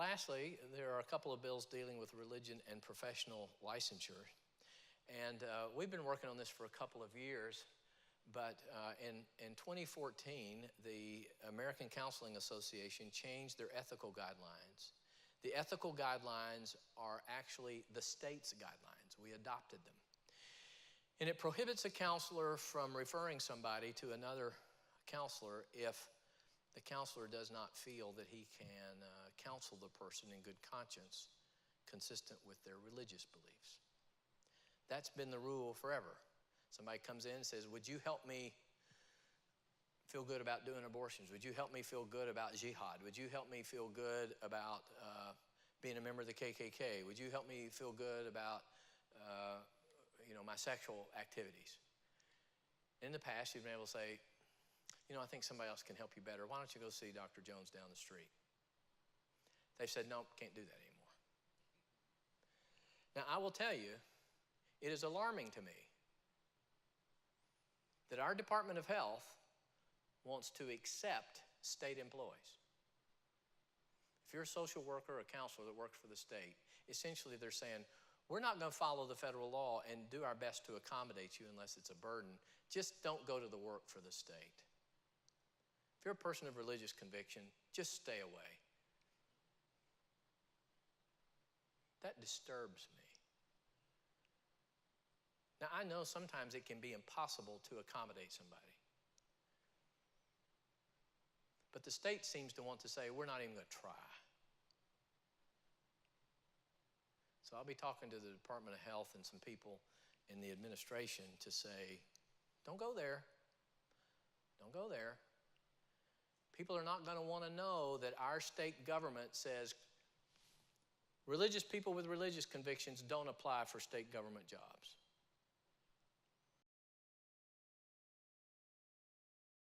lastly, there are a couple of bills dealing with religion and professional licensure. And we've been working on this for a couple of years, but in 2014, the American Counseling Association changed their ethical guidelines. The ethical guidelines are actually the state's guidelines. We adopted them. And it prohibits a counselor from referring somebody to another counselor if the counselor does not feel that he can counsel the person in good conscience, consistent with their religious beliefs. That's been the rule forever. Somebody comes in and says, would you help me feel good about doing abortions? Would you help me feel good about jihad? Would you help me feel good about being a member of the KKK? Would you help me feel good about my sexual activities? In the past, you've been able to say, I think somebody else can help you better. Why don't you go see Dr. Jones down the street? They've said, nope, can't do that anymore. Now, I will tell you, it is alarming to me that our Department of Health wants to accept state employees. If you're a social worker or a counselor that works for the state, essentially they're saying, we're not going to follow the federal law and do our best to accommodate you unless it's a burden. Just don't go to the work for the state. If you're a person of religious conviction, just stay away. That disturbs me. Now, I know sometimes it can be impossible to accommodate somebody. But the state seems to want to say, we're not even going to try. So I'll be talking to the Department of Health and some people in the administration to say, don't go there. Don't go there. People are not going to want to know that our state government says religious people with religious convictions don't apply for state government jobs.